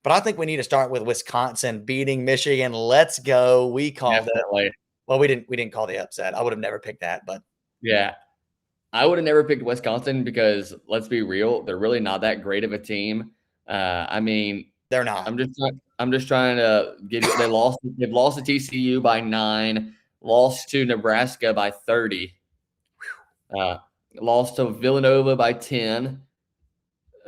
But I think we need to start with Wisconsin beating Michigan. Let's go. We called it. Definitely. Well, we didn't call the upset. I would have never picked that, but Yeah. I would have never picked Wisconsin because let's be real, they're really not that great of a team. I mean, they're not. I'm just trying to give you they've lost to TCU by 9, lost to Nebraska by 30, uh, lost to Villanova by 10,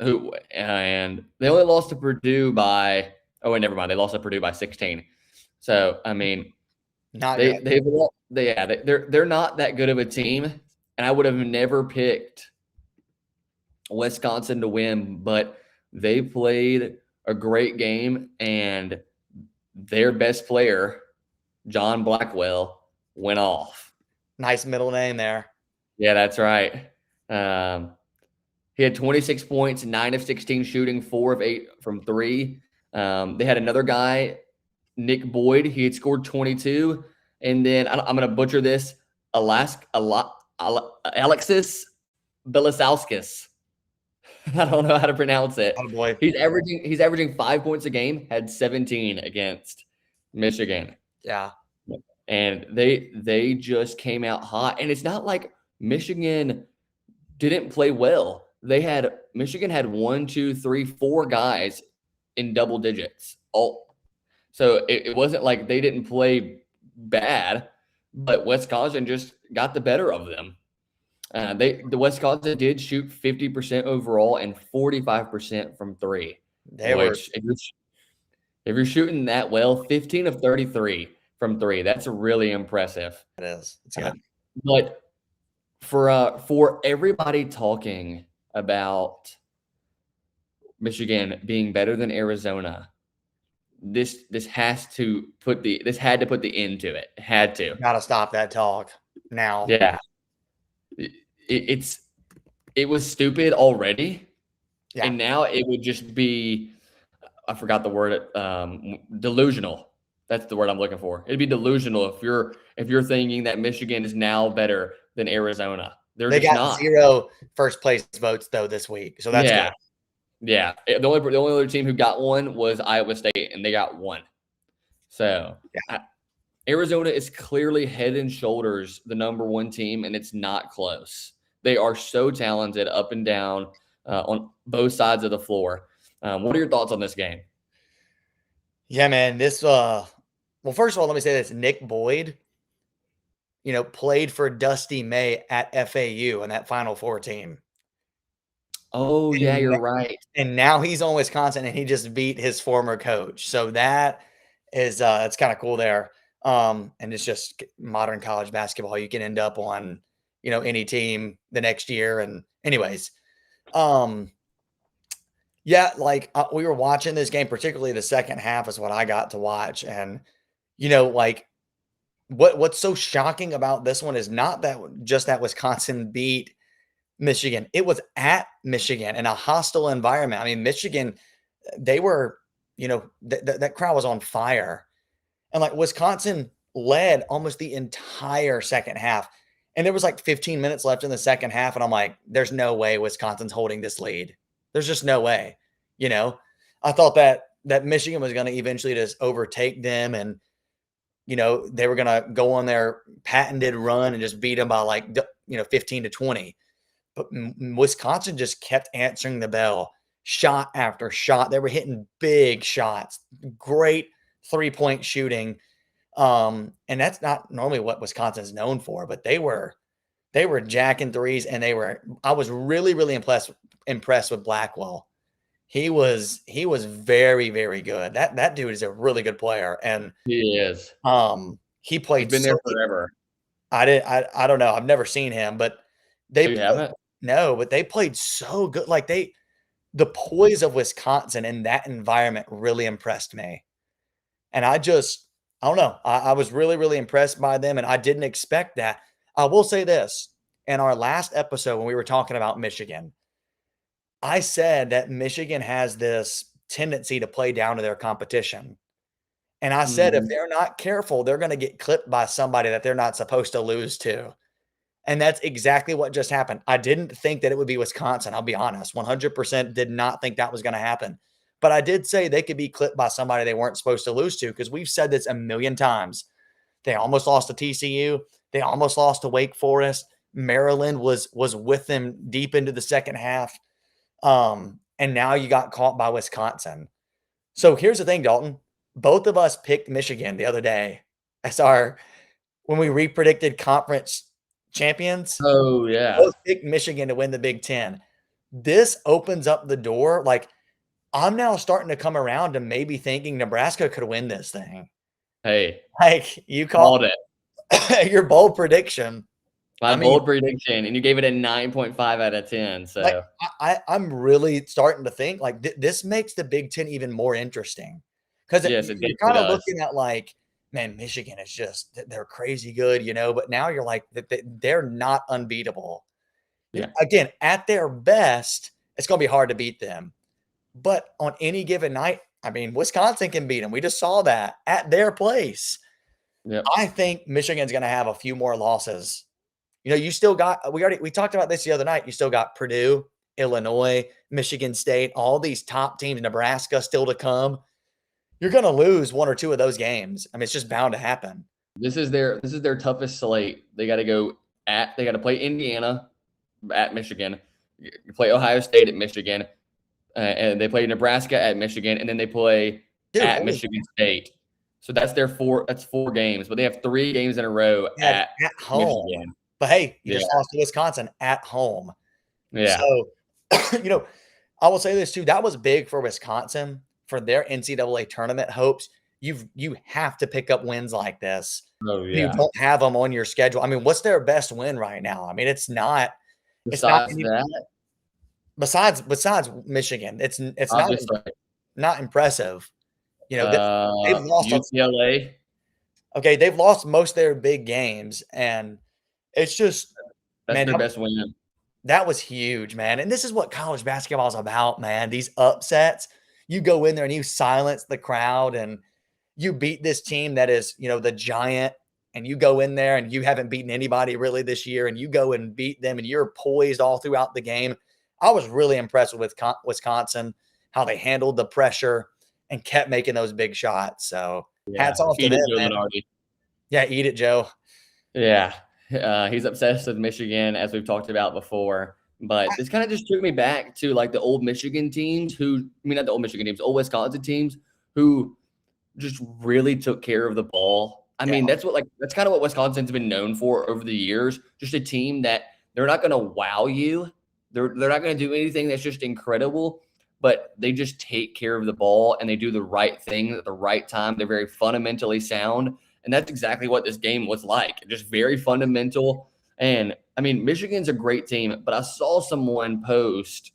and they only lost to Purdue by oh wait, never mind. They lost to Purdue by 16. So I mean, Not they good. they've they yeah, they're not that good of a team, and I would have never picked Wisconsin to win, but they played a great game, and their best player, John Blackwell, went off. Nice middle name there. Yeah, that's right. Um, he had 26 points, 9 of 16 shooting, 4 of 8 from 3. They had another guy, Nick Boyd. He had scored 22. And then I'm going to butcher this, Alexis Belisauskis. I don't know how to pronounce it. Oh boy. He's averaging 5 points a game, had 17 against Michigan. Yeah. And they just came out hot. And it's not like Michigan didn't play well. Michigan had 1, 2, 3, 4 guys in double digits. So it wasn't like they didn't play bad, but Wisconsin just got the better of them. The Wisconsin did shoot 50% overall and 45% from 3, They were. which if you're shooting that well, 15 of 33 from 3, that's really impressive. It is. It's Uh, good. but for everybody talking about Michigan being better than Arizona, this had to put the end to it. It had to. Got to stop that talk now. Yeah. It was stupid already. Yeah. And now it would just be, I forgot the word, delusional. That's the word I'm looking for. It'd be delusional if you're thinking that Michigan is now better than Arizona. They're They just got not. 0 first place votes though this week, so that's Yeah, good. yeah. The only other team who got one was Iowa State, and they got 1. So Arizona is clearly head and shoulders the number 1 team, and it's not close. They are so talented up and down on both sides of the floor. What are your thoughts on this game? Yeah, man. This well, first of all, let me say this. Nick Boyd, played for Dusty May at FAU in that Final Four team. Oh, yeah, And you're right. and now he's on Wisconsin and he just beat his former coach. So that is it's kind of cool there. And it's just modern college basketball. You can end up on, any team the next year. And anyways, um, yeah, like we were watching this game, particularly the second half is what I got to watch. And, like what's so shocking about this one is not that just that Wisconsin beat Michigan. It was at Michigan in a hostile environment. I mean, Michigan, they were, that crowd was on fire. And like Wisconsin led almost the entire second half. And there was like 15 minutes left in the second half. And I'm like, there's no way Wisconsin's holding this lead. There's just no way. I thought that Michigan was going to eventually just overtake them and, they were going to go on their patented run and just beat them by like, 15 to 20. But Wisconsin just kept answering the bell, shot after shot. They were hitting big shots, great 3-point shooting. And that's not normally what Wisconsin's known for, but they were jacking threes and I was really, really impressed with Blackwell. He was very, very good. That dude is a really good player. And He is. he He's played been so there forever. I don't know. I've never seen him, but Oh, they you played, haven't? no, but they played so good. Like the poise of Wisconsin in that environment really impressed me. And I don't know. I was really, really impressed by them, and I didn't expect that. I will say this. In our last episode, when we were talking about Michigan, I said that Michigan has this tendency to play down to their competition. And I said if Mhm. they're not careful, they're going to get clipped by somebody that they're not supposed to lose to. And that's exactly what just happened. I didn't think that it would be Wisconsin. I'll be honest. 100% did not think that was going to happen. But I did say they could be clipped by somebody they weren't supposed to lose to, because we've said this a million times. They almost lost to TCU. They almost lost to Wake Forest. Maryland was with them deep into the second half. And now you got caught by Wisconsin. So here's the thing, Dalton. Both of us picked Michigan the other day as our when we re-predicted conference champions. Oh yeah. Both picked Michigan to win the Big Ten. This opens up the door. Like, I'm now starting to come around to maybe thinking Nebraska could win this thing. Hey, Like, you called called it. your bold prediction. My I mean, bold prediction, and you gave it a 9.5 out of 10. like, So I'm really starting to think like this makes the Big Ten even more interesting, because yes, it you're definitely kind of does. looking at like, man, Michigan is just they're crazy good, but now you're like they're not unbeatable. Yeah. Again, at their best, it's going to be hard to beat them. But on any given night, I mean, Wisconsin can beat them. We just saw that at their place. Yep. I think Michigan's going to have a few more losses. You still got we talked about this the other night. You still got Purdue, Illinois, Michigan State, all these top teams, Nebraska still to come. You're going to lose one or two of those games. I mean, it's just bound to happen. This is their toughest slate. They got to play Indiana at Michigan, you play Ohio State at Michigan, and they play Nebraska at Michigan, and then they play at Michigan State. So that's that's 4 games, but they have 3 games in a row at home. Michigan. But hey, you just lost to Wisconsin at home. Yeah. So, I will say this too. That was big for Wisconsin for their NCAA tournament hopes. You have to pick up wins like this. Oh You yeah. don't have them on your schedule. I mean, what's their best win right now? I mean, it's not. Besides Besides Michigan, it's not impressive. They've lost UCLA. Okay, they've lost most of their big games, and it's just that's their best win. That was huge, man. And this is what college basketball is about, man. These upsets. You go in there and you silence the crowd, and you beat this team that is, the giant, and you go in there and you haven't beaten anybody really this year, and you go and beat them, and you're poised all throughout the game. I was really impressed with Wisconsin, how they handled the pressure and kept making those big shots. So hats off to them, man. Yeah, eat it, Joe. Yeah. He's obsessed with Michigan, as we've talked about before. But this kind of just took me back to like the old Michigan teams not the old Michigan teams, old Wisconsin teams who just really took care of the ball. I mean, that's kind of what Wisconsin's been known for over the years. Just a team that they're not going to wow you. They're not going to do anything that's just incredible, but they just take care of the ball and they do the right thing at the right time. They're very fundamentally sound. And that's exactly what this game was like. Just very fundamental. And I mean, Michigan's a great team, but I saw someone post.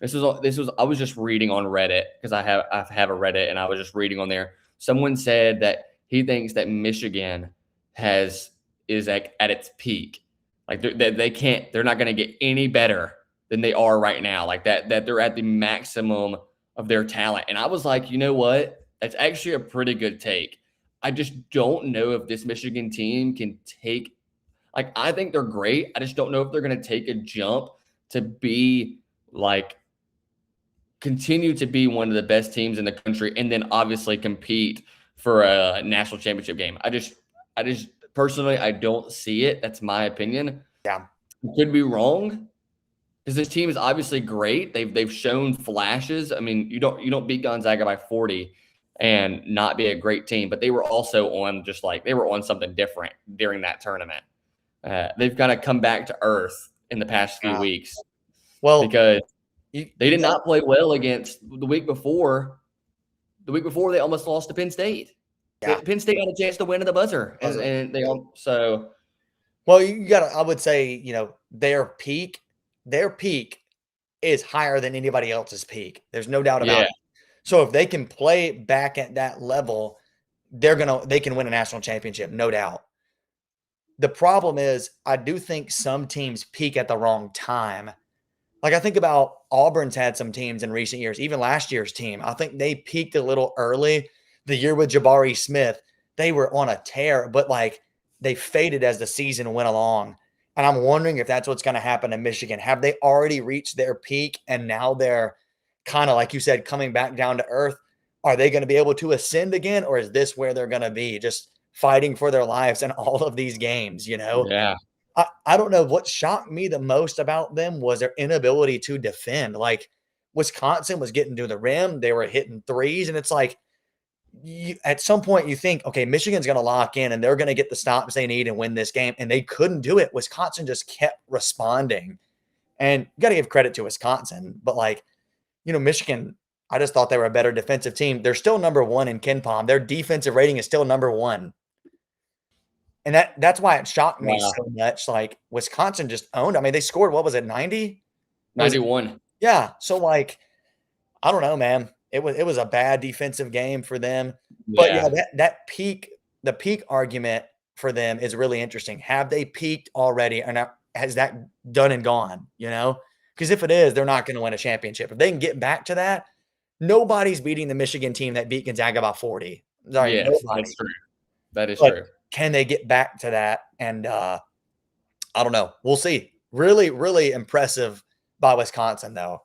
I was just reading on Reddit because I have a Reddit, and I was just reading on there. Someone said that he thinks that Michigan is like at its peak. Like they're not going to get any better than they are right now. Like that they're at the maximum of their talent. And I was like, you know what? That's actually a pretty good take. I just don't know if this Michigan team can take, like, I think they're great. I just don't know if they're going to take a jump to be like, continue to be one of the best teams in the country and then obviously compete for a national championship game. I just personally, I don't see it. That's my opinion. Yeah. Could be wrong because this team is obviously great. They've shown flashes. I mean, you don't beat Gonzaga by 40 and not be a great team, but they were also on something different during that tournament. They've kind of come back to earth in the past few weeks. Well, because they did not play well against the week before. The week before, they almost lost to Penn State. Yeah. Penn State had a chance to win at the buzzer, and they also. Well, I would say, their peak is higher than anybody else's peak. There's no doubt about it. So if they can play back at that level, they can win a national championship, no doubt. The problem is, I do think some teams peak at the wrong time. Like, I think about Auburn's had some teams in recent years, even last year's team. I think they peaked a little early. The year with Jabari Smith, they were on a tear, but they faded as the season went along. And I'm wondering if that's what's going to happen in Michigan. Have they already reached their peak and now they're kind of like you said, coming back down to earth. Are they going to be able to ascend again, or is this where they're going to be, just fighting for their lives in all of these games? Yeah. I don't know. What shocked me the most about them was their inability to defend. Like, Wisconsin was getting to the rim, they were hitting threes, and it's like, at some point you think, okay, Michigan's going to lock in and they're going to get the stops they need and win this game, and they couldn't do it. Wisconsin just kept responding, and you got to give credit to Wisconsin, but like, Michigan, I just thought they were a better defensive team. They're still number one in KenPom. Their defensive rating is still number one. And that's why it shocked me Wow. so much. Like, Wisconsin just owned. I mean, they scored, what was it, 90? Was it? 91. Yeah. So like, I don't know, man. It was a bad defensive game for them. But yeah, Yeah. the peak argument for them is really interesting. Have they peaked already? And has that done and gone? Because if it is, they're not going to win a championship. If they can get back to that, nobody's beating the Michigan team that beat Gonzaga by 40. Sorry, Yes, nobody. that's true. That is But true. can they get back to that? And I don't know. We'll see. Really, really impressive by Wisconsin, though.